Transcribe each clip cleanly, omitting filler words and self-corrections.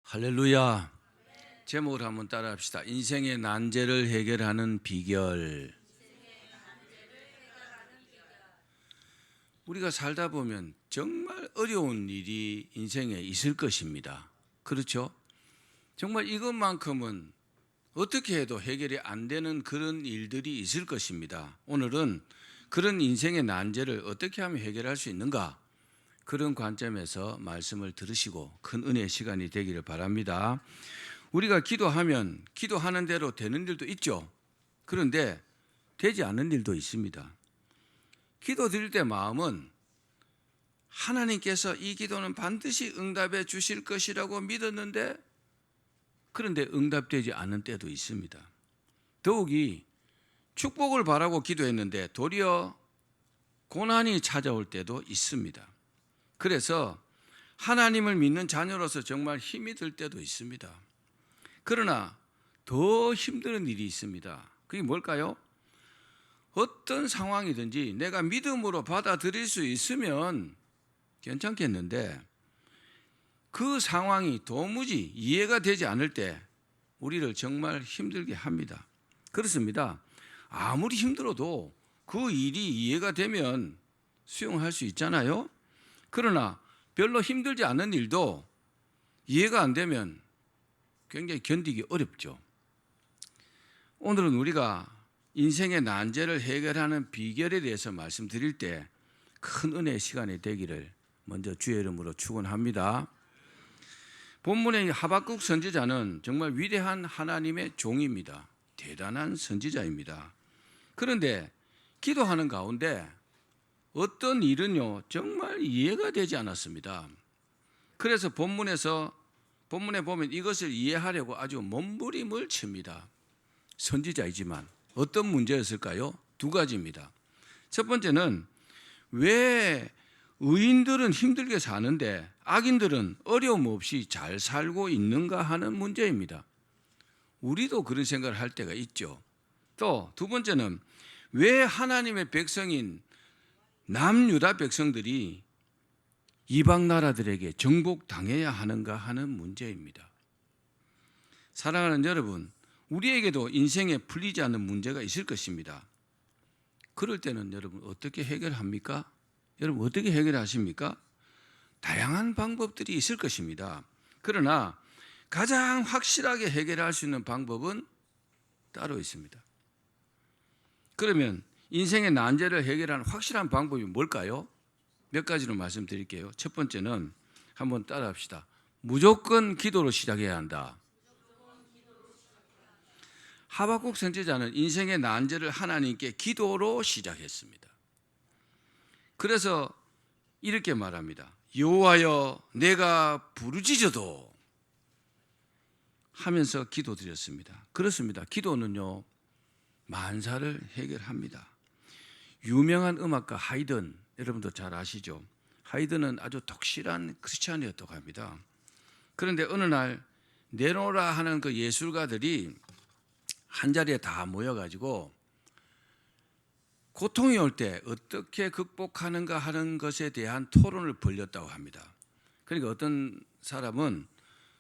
할렐루야. 제목을 한번 따라합시다. 인생의 난제를 해결하는 비결. 우리가 살다 보면 정말 어려운 일이 인생에 있을 것입니다. 그렇죠? 정말 이것만큼은 어떻게 해도 해결이 안 되는 그런 일들이 있을 것입니다. 오늘은 그런 인생의 난제를 어떻게 하면 해결할 수 있는가? 그런 관점에서 말씀을 들으시고 큰 은혜의 시간이 되기를 바랍니다. 우리가 기도하면 기도하는 대로 되는 일도 있죠. 그런데 되지 않는 일도 있습니다. 기도 드릴 때 마음은 하나님께서 이 기도는 반드시 응답해 주실 것이라고 믿었는데 그런데 응답되지 않은 때도 있습니다. 더욱이 축복을 바라고 기도했는데 도리어 고난이 찾아올 때도 있습니다. 그래서 하나님을 믿는 자녀로서 정말 힘이 들 때도 있습니다. 그러나 더 힘든 일이 있습니다. 그게 뭘까요? 어떤 상황이든지 내가 믿음으로 받아들일 수 있으면 괜찮겠는데 그 상황이 도무지 이해가 되지 않을 때 우리를 정말 힘들게 합니다. 그렇습니다. 아무리 힘들어도 그 일이 이해가 되면 수용할 수 있잖아요. 그러나 별로 힘들지 않은 일도 이해가 안 되면 굉장히 견디기 어렵죠. 오늘은 우리가 인생의 난제를 해결하는 비결에 대해서 말씀드릴 때 큰 은혜의 시간이 되기를 먼저 주의 이름으로 축원합니다. 본문의 하박국 선지자는 정말 위대한 하나님의 종입니다. 대단한 선지자입니다. 그런데 기도하는 가운데 어떤 일은요 정말 이해가 되지 않았습니다. 그래서 본문에 보면 이것을 이해하려고 아주 몸부림을 칩니다. 선지자이지만 어떤 문제였을까요? 두 가지입니다. 첫 번째는 왜 의인들은 힘들게 사는데 악인들은 어려움 없이 잘 살고 있는가 하는 문제입니다. 우리도 그런 생각을 할 때가 있죠. 또 두 번째는 왜 하나님의 백성인 남유다 백성들이 이방 나라들에게 정복당해야 하는가 하는 문제입니다. 사랑하는 여러분, 우리에게도 인생에 풀리지 않는 문제가 있을 것입니다. 그럴 때는 여러분 어떻게 해결합니까? 여러분 어떻게 해결하십니까? 다양한 방법들이 있을 것입니다. 그러나 가장 확실하게 해결할 수 있는 방법은 따로 있습니다. 그러면 인생의 난제를 해결하는 확실한 방법이 뭘까요? 몇 가지로 말씀드릴게요. 첫 번째는 한번 따라합시다. 무조건 기도로 시작해야 한다. 하박국 선지자는 인생의 난제를 하나님께 기도로 시작했습니다. 그래서 이렇게 말합니다. 여호와여 내가 부르짖어도 하면서 기도드렸습니다. 그렇습니다. 기도는요 만사를 해결합니다. 유명한 음악가 하이든 여러분도 잘 아시죠? 하이든은 아주 독실한 크리스찬이었다고 합니다. 그런데 어느 날 네노라 하는 그 예술가들이 한 자리에 다 모여가지고 고통이 올 때 어떻게 극복하는가 하는 것에 대한 토론을 벌였다고 합니다. 그러니까 어떤 사람은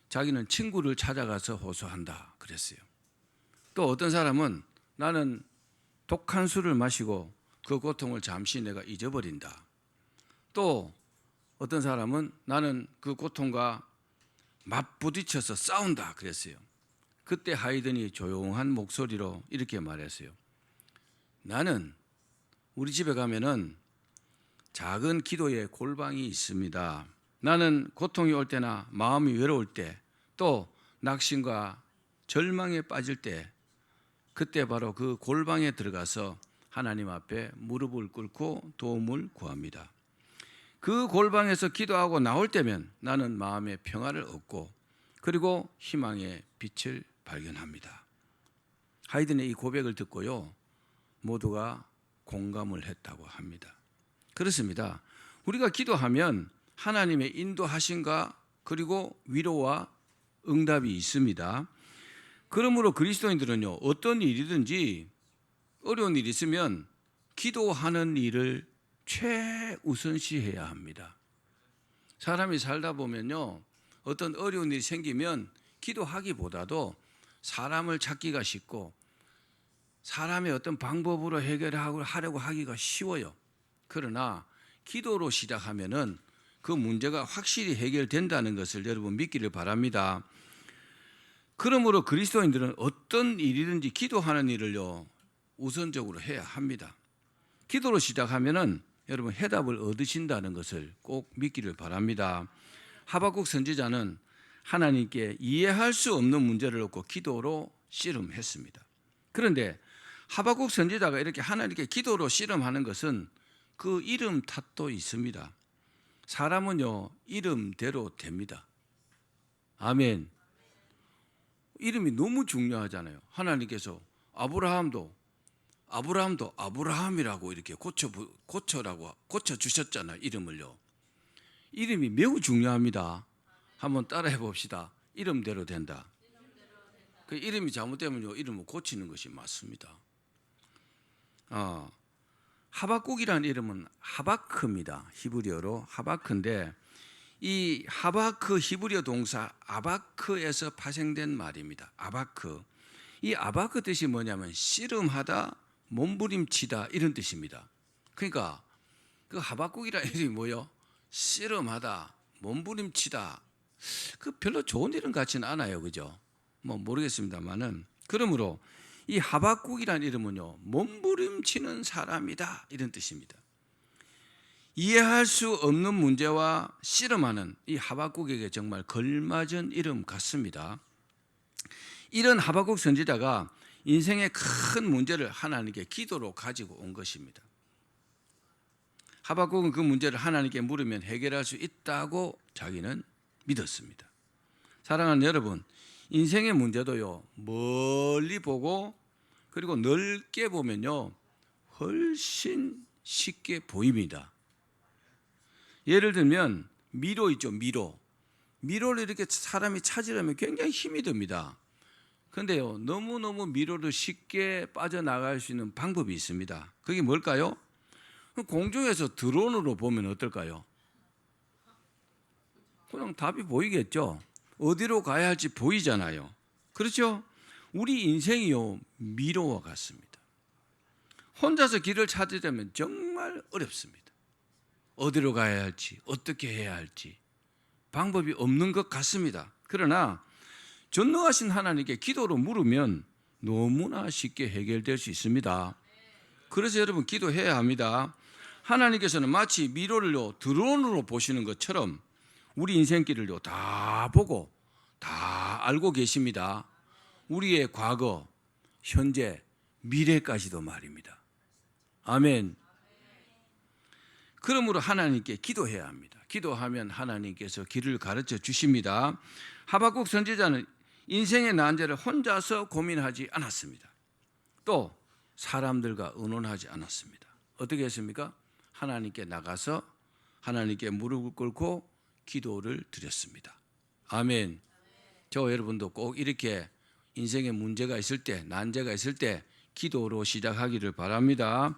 자기는 친구를 찾아가서 호소한다 그랬어요. 또 어떤 사람은 나는 독한 술을 마시고 그 고통을 잠시 내가 잊어버린다. 또 어떤 사람은 나는 그 고통과 맞부딪혀서 싸운다 그랬어요. 그때 하이든이 조용한 목소리로 이렇게 말했어요. 나는 우리 집에 가면은 작은 기도의 골방이 있습니다. 나는 고통이 올 때나 마음이 외로울 때 또 낙심과 절망에 빠질 때 그때 바로 그 골방에 들어가서 하나님 앞에 무릎을 꿇고 도움을 구합니다. 그 골방에서 기도하고 나올 때면 나는 마음의 평화를 얻고 그리고 희망의 빛을 발견합니다. 하이든의 이 고백을 듣고요 모두가 공감을 했다고 합니다. 그렇습니다. 우리가 기도하면 하나님의 인도하심과 그리고 위로와 응답이 있습니다. 그러므로 그리스도인들은요 어떤 일이든지 어려운 일이 있으면 기도하는 일을 최우선시해야 합니다. 사람이 살다 보면요 어떤 어려운 일이 생기면 기도하기보다도 사람을 찾기가 쉽고 사람의 어떤 방법으로 해결하려고 하기가 쉬워요. 그러나 기도로 시작하면은 그 문제가 확실히 해결된다는 것을 여러분 믿기를 바랍니다. 그러므로 그리스도인들은 어떤 일이든지 기도하는 일을요 우선적으로 해야 합니다. 기도로 시작하면은 여러분 해답을 얻으신다는 것을 꼭 믿기를 바랍니다. 하박국 선지자는 하나님께 이해할 수 없는 문제를 놓고 기도로 씨름했습니다. 그런데 하박국 선지자가 이렇게 하나님께 기도로 씨름하는 것은 그 이름 탓도 있습니다. 사람은요 이름대로 됩니다. 아멘. 이름이 너무 중요하잖아요. 하나님께서 아브라함도 아브라함이라고 이렇게 고쳐 주셨잖아요. 이름을요. 이름이 매우 중요합니다. 한번 따라해 봅시다. 이름대로 된다. 그 이름이 잘못되면요 이름을 고치는 것이 맞습니다. 하박국이라는 이름은 하바크입니다. 히브리어로 하바크인데 이 하바크 히브리어 동사 아바크에서 파생된 말입니다. 아바크. 이 아바크 뜻이 뭐냐면 씨름하다, 몸부림치다 이런 뜻입니다. 그러니까 그 하박국이라는 이름이 뭐요? 씨름하다, 몸부림치다. 그 별로 좋은 이름 같지는 않아요, 그죠? 뭐 모르겠습니다만은 그러므로 이 하박국이라는 이름은요 몸부림치는 사람이다 이런 뜻입니다. 이해할 수 없는 문제와 씨름하는 이 하박국에게 정말 걸맞은 이름 같습니다. 이런 하박국 선지자가 인생의 큰 문제를 하나님께 기도로 가지고 온 것입니다. 하박국은 그 문제를 하나님께 물으면 해결할 수 있다고 자기는 믿었습니다. 사랑하는 여러분, 인생의 문제도요 멀리 보고 그리고 넓게 보면요 훨씬 쉽게 보입니다. 예를 들면 미로 있죠. 미로를 이렇게 사람이 찾으려면 굉장히 힘이 듭니다. 그런데요 너무너무 미로를 쉽게 빠져나갈 수 있는 방법이 있습니다. 그게 뭘까요? 공중에서 드론으로 보면 어떨까요? 그냥 답이 보이겠죠. 어디로 가야 할지 보이잖아요. 그렇죠? 우리 인생이요 미로와 같습니다. 혼자서 길을 찾으려면 정말 어렵습니다. 어디로 가야 할지 어떻게 해야 할지 방법이 없는 것 같습니다. 그러나 전능하신 하나님께 기도로 물으면 너무나 쉽게 해결될 수 있습니다. 그래서 여러분 기도해야 합니다. 하나님께서는 마치 미로를요 드론으로 보시는 것처럼 우리 인생길을요 다 보고 다 알고 계십니다. 우리의 과거, 현재, 미래까지도 말입니다. 아멘. 그러므로 하나님께 기도해야 합니다. 기도하면 하나님께서 길을 가르쳐 주십니다. 하박국 선지자는 인생의 난제를 혼자서 고민하지 않았습니다. 또 사람들과 의논하지 않았습니다. 어떻게 했습니까? 하나님께 나가서 하나님께 무릎을 꿇고 기도를 드렸습니다. 아멘. 저 여러분도 꼭 이렇게 인생에 문제가 있을 때, 난제가 있을 때 기도로 시작하기를 바랍니다.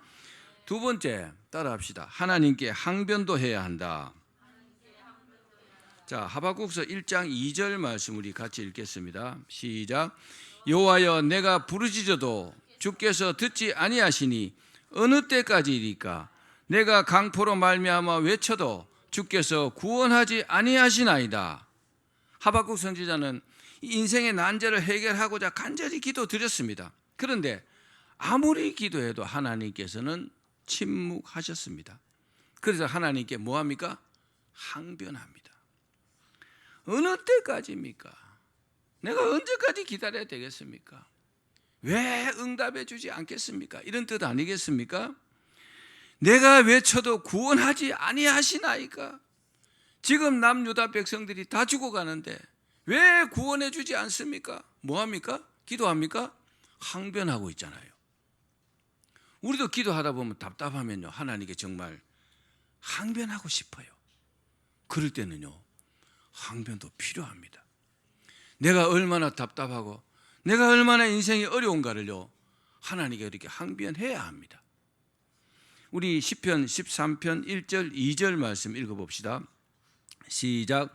두 번째, 따라합시다. 하나님께 항변도 해야 한다. 자, 하박국서 1장 2절 말씀 우리 같이 읽겠습니다. 시작. 여호와여, 내가 부르짖어도 주께서 듣지 아니하시니 어느 때까지이리까? 내가 강포로 말미암아 외쳐도 주께서 구원하지 아니하시나이다. 하박국 선지자는 인생의 난제를 해결하고자 간절히 기도드렸습니다. 그런데 아무리 기도해도 하나님께서는 침묵하셨습니다. 그래서 하나님께 뭐합니까? 항변합니다. 어느 때까지입니까? 내가 언제까지 기다려야 되겠습니까? 왜 응답해 주지 않겠습니까? 이런 뜻 아니겠습니까? 내가 외쳐도 구원하지 아니하시나이까? 지금 남유다 백성들이 다 죽어가는데 왜 구원해 주지 않습니까? 뭐합니까? 기도합니까? 항변하고 있잖아요. 우리도 기도하다 보면 답답하면요 하나님께 정말 항변하고 싶어요. 그럴 때는요 항변도 필요합니다. 내가 얼마나 답답하고 내가 얼마나 인생이 어려운가를요 하나님께 이렇게 항변해야 합니다. 우리 시편 13편 1절 2절 말씀 읽어봅시다. 시작.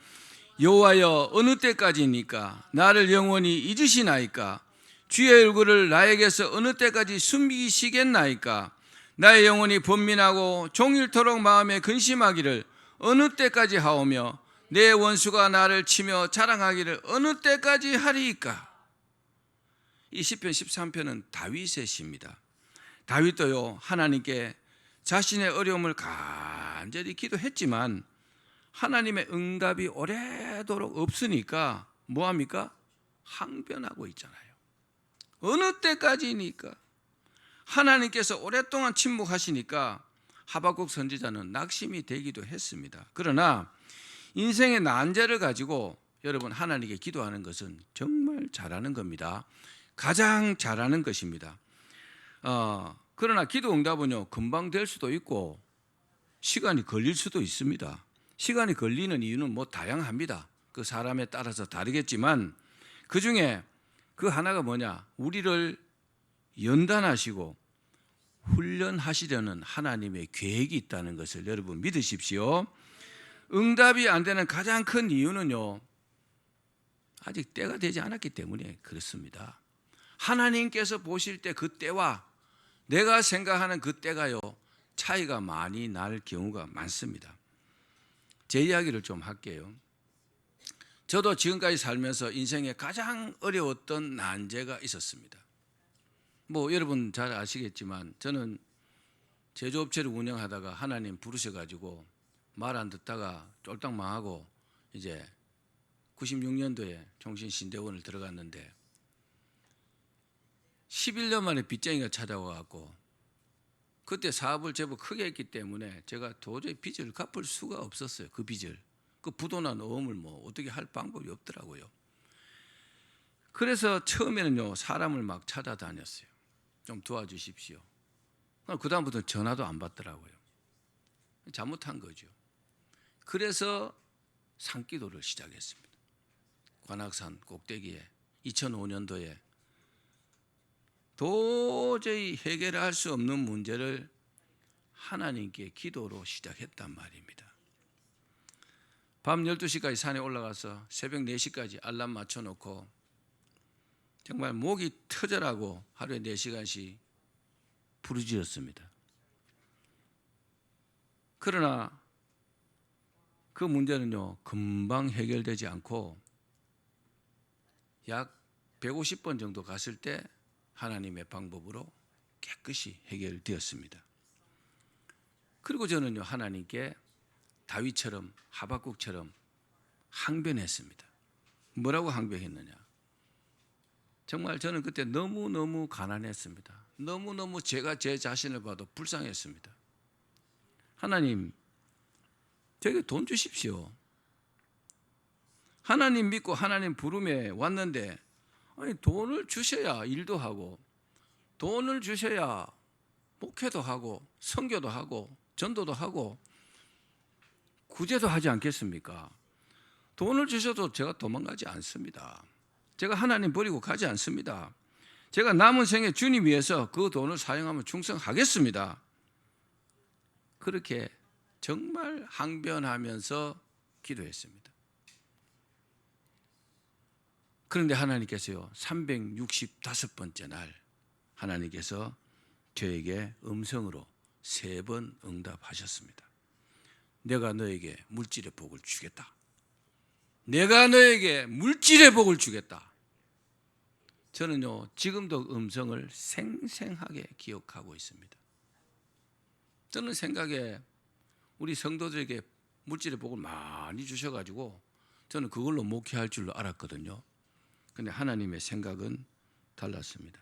여호와여 어느 때까지니까 나를 영원히 잊으시나이까? 주의 얼굴을 나에게서 어느 때까지 숨기시겠나이까? 나의 영혼이 번민하고 종일토록 마음에 근심하기를 어느 때까지 하오며 내 원수가 나를 치며 자랑하기를 어느 때까지 하리이까? 이 시편 13편은 다윗의 시입니다. 다윗도요 하나님께 자신의 어려움을 간절히 기도했지만 하나님의 응답이 오래도록 없으니까 뭐합니까? 항변하고 있잖아요. 어느 때까지니까? 하나님께서 오랫동안 침묵하시니까 하박국 선지자는 낙심이 되기도 했습니다. 그러나 인생의 난제를 가지고 여러분 하나님께 기도하는 것은 정말 잘하는 겁니다. 가장 잘하는 것입니다. 그러나 기도 응답은요 금방 될 수도 있고 시간이 걸릴 수도 있습니다. 시간이 걸리는 이유는 뭐 다양합니다. 그 사람에 따라서 다르겠지만 그 중에 그 하나가 뭐냐? 우리를 연단하시고 훈련하시려는 하나님의 계획이 있다는 것을 여러분 믿으십시오. 응답이 안 되는 가장 큰 이유는요 아직 때가 되지 않았기 때문에 그렇습니다. 하나님께서 보실 때 그 때와 내가 생각하는 그 때가요 차이가 많이 날 경우가 많습니다. 제 이야기를 좀 할게요. 저도 지금까지 살면서 인생에 가장 어려웠던 난제가 있었습니다. 뭐 여러분 잘 아시겠지만 저는 제조업체를 운영하다가 하나님 부르셔가지고 말 안 듣다가 쫄딱 망하고 이제 96년도에 종신신대원을 들어갔는데 11년 만에 빚쟁이가 찾아와갖고 그때 사업을 제법 크게 했기 때문에 제가 도저히 빚을 갚을 수가 없었어요. 그 빚을. 그 부도난 어음을 뭐 어떻게 할 방법이 없더라고요. 그래서 처음에는요 사람을 막 찾아다녔어요. 좀 도와주십시오. 그 다음부터 전화도 안 받더라고요. 잘못한 거죠. 그래서 산기도를 시작했습니다. 관악산 꼭대기에 2005년도에 도저히 해결할 수 없는 문제를 하나님께 기도로 시작했단 말입니다. 밤 12시까지 산에 올라가서 새벽 4시까지 알람 맞춰놓고 정말 목이 터져라고 하루에 4시간씩 부르짖었습니다. 그러나 그 문제는요 금방 해결되지 않고 약 150번 정도 갔을 때 하나님의 방법으로 깨끗이 해결되었습니다. 그리고 저는요 하나님께 다윗처럼 하박국처럼 항변했습니다. 뭐라고 항변했느냐? 정말 저는 그때 너무너무 가난했습니다. 너무너무 제가 제 자신을 봐도 불쌍했습니다. 하나님, 저에게 돈 주십시오. 하나님 믿고 하나님 부름에 왔는데 아니 돈을 주셔야 일도 하고 돈을 주셔야 목회도 하고 선교도 하고 전도도 하고 구제도 하지 않겠습니까? 돈을 주셔도 제가 도망가지 않습니다. 제가 하나님 버리고 가지 않습니다. 제가 남은 생에 주님 위해서 그 돈을 사용하면 충성하겠습니다. 그렇게 정말 항변하면서 기도했습니다. 그런데 하나님께서요 365번째 날 하나님께서 저에게 음성으로 3번 응답하셨습니다. 내가 너에게 물질의 복을 주겠다. 내가 너에게 물질의 복을 주겠다. 저는요 지금도 음성을 생생하게 기억하고 있습니다. 저는 생각에 우리 성도들에게 물질의 복을 많이 주셔가지고 저는 그걸로 목회할 줄로 알았거든요. 그런데 하나님의 생각은 달랐습니다.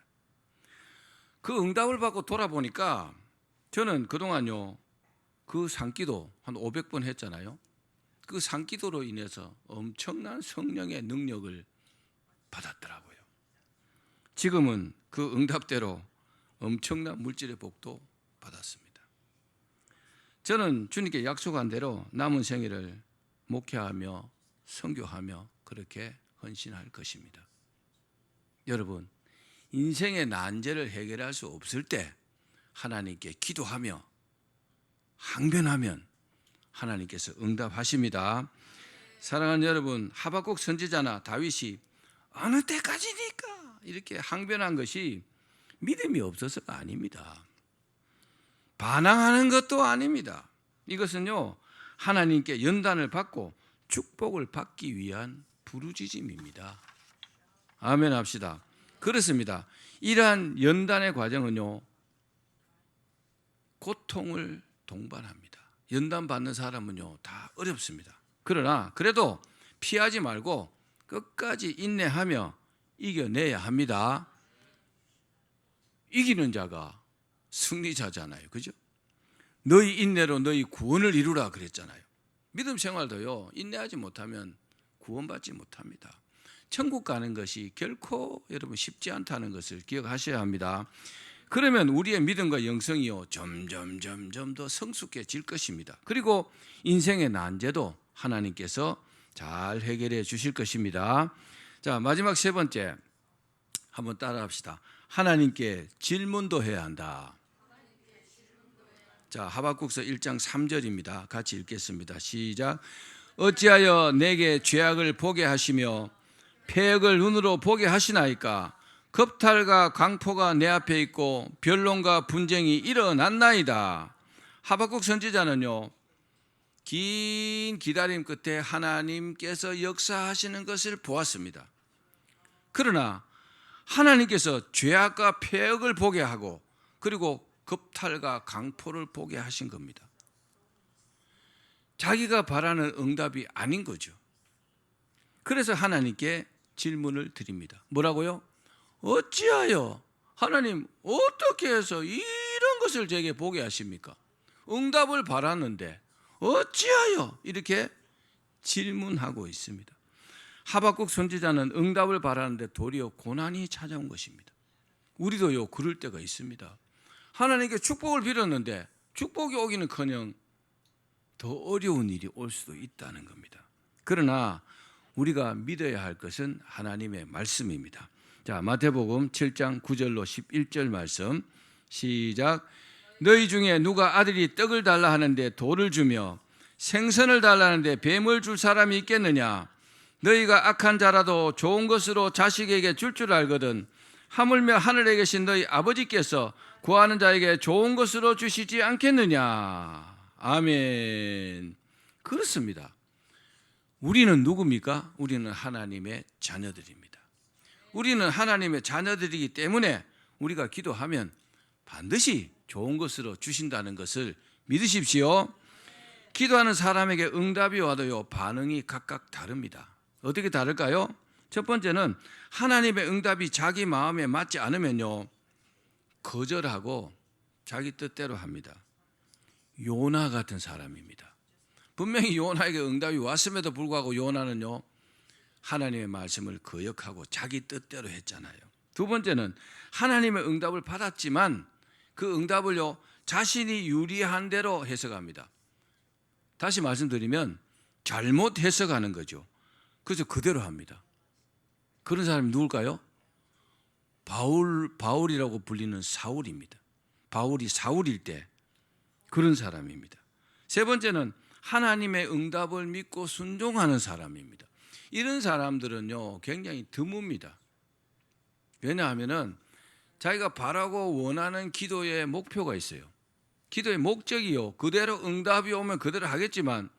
그 응답을 받고 돌아보니까 저는 그동안요 그 산기도 한 500번 했잖아요. 그 산기도로 인해서 엄청난 성령의 능력을 받았더라고요. 지금은 그 응답대로 엄청난 물질의 복도 받았습니다. 저는 주님께 약속한 대로 남은 생애를 목회하며 선교하며 그렇게 헌신할 것입니다. 여러분, 인생의 난제를 해결할 수 없을 때 하나님께 기도하며 항변하면 하나님께서 응답하십니다. 사랑하는 여러분, 하박국 선지자나 다윗이 어느 때까지니까 이렇게 항변한 것이 믿음이 없어서가 아닙니다. 반항하는 것도 아닙니다. 이것은요, 하나님께 연단을 받고 축복을 받기 위한 부르짖음입니다. 아멘 합시다. 그렇습니다. 이러한 연단의 과정은요, 고통을 동반합니다. 연단 받는 사람은요, 다 어렵습니다. 그러나 그래도 피하지 말고 끝까지 인내하며 이겨내야 합니다. 이기는 자가 승리자잖아요. 그죠? 너희 인내로 너희 구원을 이루라 그랬잖아요. 믿음 생활도요, 인내하지 못하면 구원받지 못합니다. 천국 가는 것이 결코 여러분 쉽지 않다는 것을 기억하셔야 합니다. 그러면 우리의 믿음과 영성이요, 점점 더 성숙해질 것입니다. 그리고 인생의 난제도 하나님께서 잘 해결해 주실 것입니다. 자, 마지막 세 번째 한번 따라합시다. 하나님께 질문도 해야 한다. 자, 하박국서 1장 3절입니다. 같이 읽겠습니다. 시작. 어찌하여 내게 죄악을 보게 하시며 패역을 눈으로 보게 하시나이까? 겁탈과 강포가 내 앞에 있고 변론과 분쟁이 일어났나이다. 하박국 선지자는요, 긴 기다림 끝에 하나님께서 역사하시는 것을 보았습니다. 그러나 하나님께서 죄악과 패역을 보게 하고 그리고 겁탈과 강포를 보게 하신 겁니다. 자기가 바라는 응답이 아닌 거죠. 그래서 하나님께 질문을 드립니다. 뭐라고요? 어찌하여 하나님 어떻게 해서 이런 것을 제게 보게 하십니까? 응답을 바랐는데 어찌하여 이렇게 질문하고 있습니다. 하박국 선지자는 응답을 바라는데 도리어 고난이 찾아온 것입니다. 우리도요, 그럴 때가 있습니다. 하나님께 축복을 빌었는데 축복이 오기는커녕 더 어려운 일이 올 수도 있다는 겁니다. 그러나 우리가 믿어야 할 것은 하나님의 말씀입니다. 자, 마태복음 7장 9절로 11절 말씀 시작. 너희 중에 누가 아들이 떡을 달라 하는데 돌을 주며 생선을 달라 하는데 뱀을 줄 사람이 있겠느냐? 너희가 악한 자라도 좋은 것으로 자식에게 줄 알거든 하물며 하늘에 계신 너희 아버지께서 구하는 자에게 좋은 것으로 주시지 않겠느냐? 아멘. 그렇습니다. 우리는 누굽니까? 우리는 하나님의 자녀들입니다. 우리는 하나님의 자녀들이기 때문에 우리가 기도하면 반드시 좋은 것으로 주신다는 것을 믿으십시오. 기도하는 사람에게 응답이 와도요, 반응이 각각 다릅니다. 어떻게 다를까요? 첫 번째는 하나님의 응답이 자기 마음에 맞지 않으면요, 거절하고 자기 뜻대로 합니다. 요나 같은 사람입니다. 분명히 요나에게 응답이 왔음에도 불구하고 요나는요, 하나님의 말씀을 거역하고 자기 뜻대로 했잖아요. 두 번째는 하나님의 응답을 받았지만 그 응답을요, 자신이 유리한 대로 해석합니다. 다시 말씀드리면 잘못 해석하는 거죠. 그래서 그대로 합니다. 그런 사람이 누굴까요? 바울이라고 불리는 사울입니다. 바울이 사울일 때 그런 사람입니다. 세 번째는 하나님의 응답을 믿고 순종하는 사람입니다. 이런 사람들은요, 굉장히 드뭅니다. 왜냐하면 자기가 바라고 원하는 기도의 목표가 있어요. 기도의 목적이요, 그대로 응답이 오면 그대로 하겠지만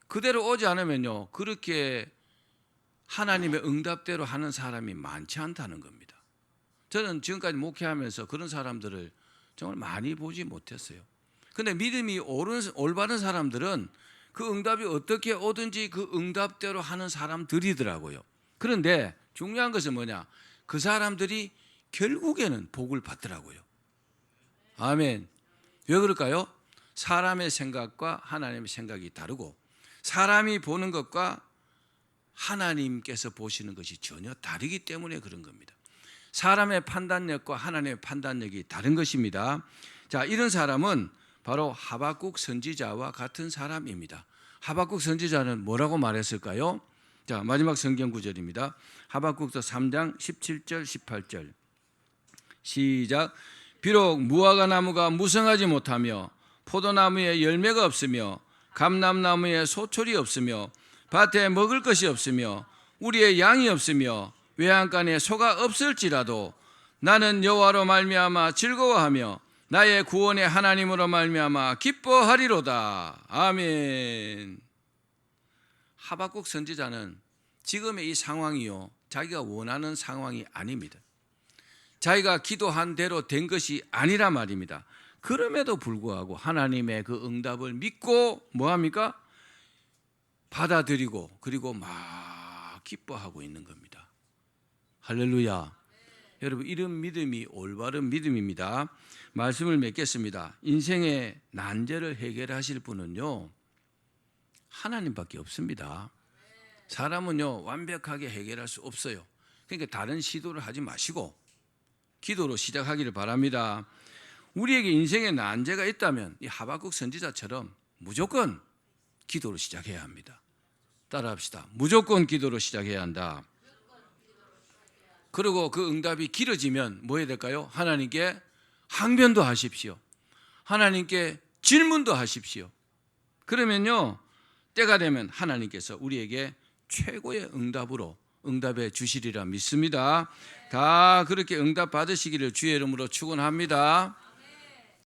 그대로 오지 않으면요, 그렇게 하나님의 응답대로 하는 사람이 많지 않다는 겁니다. 저는 지금까지 목회하면서 그런 사람들을 정말 많이 보지 못했어요. 그런데 믿음이 올바른 사람들은 그 응답이 어떻게 오든지 그 응답대로 하는 사람들이더라고요. 그런데 중요한 것은 뭐냐? 그 사람들이 결국에는 복을 받더라고요. 아멘. 왜 그럴까요? 사람의 생각과 하나님의 생각이 다르고 사람이 보는 것과 하나님께서 보시는 것이 전혀 다르기 때문에 그런 겁니다. 사람의 판단력과 하나님의 판단력이 다른 것입니다. 자, 이런 사람은 바로 하박국 선지자와 같은 사람입니다. 하박국 선지자는 뭐라고 말했을까요? 자, 마지막 성경 구절입니다. 하박국서 3장 17절 18절 시작. 비록 무화과 나무가 무성하지 못하며 포도나무에 열매가 없으며 감람나무에 소철이 없으며 밭에 먹을 것이 없으며 우리의 양이 없으며 외양간에 소가 없을지라도 나는 여호와로 말미암아 즐거워하며 나의 구원의 하나님으로 말미암아 기뻐하리로다. 아멘. 하박국 선지자는 지금의 이 상황이요, 자기가 원하는 상황이 아닙니다. 자기가 기도한 대로 된 것이 아니라 말입니다. 그럼에도 불구하고 하나님의 그 응답을 믿고 뭐합니까? 받아들이고 그리고 막 기뻐하고 있는 겁니다. 할렐루야. 여러분, 이런 믿음이 올바른 믿음입니다. 말씀을 맺겠습니다. 인생의 난제를 해결하실 분은요, 하나님밖에 없습니다. 사람은요, 완벽하게 해결할 수 없어요. 그러니까 다른 시도를 하지 마시고 기도로 시작하기를 바랍니다. 우리에게 인생의 난제가 있다면 이 하박국 선지자처럼 무조건 기도로 시작해야 합니다. 따라합시다. 무조건 기도로 시작해야 한다. 그리고 그 응답이 길어지면 뭐 해야 될까요? 하나님께 항변도 하십시오. 하나님께 질문도 하십시오. 그러면요, 때가 되면 하나님께서 우리에게 최고의 응답해 주시리라 믿습니다. 다 그렇게 응답 받으시기를 주의 이름으로 축원합니다.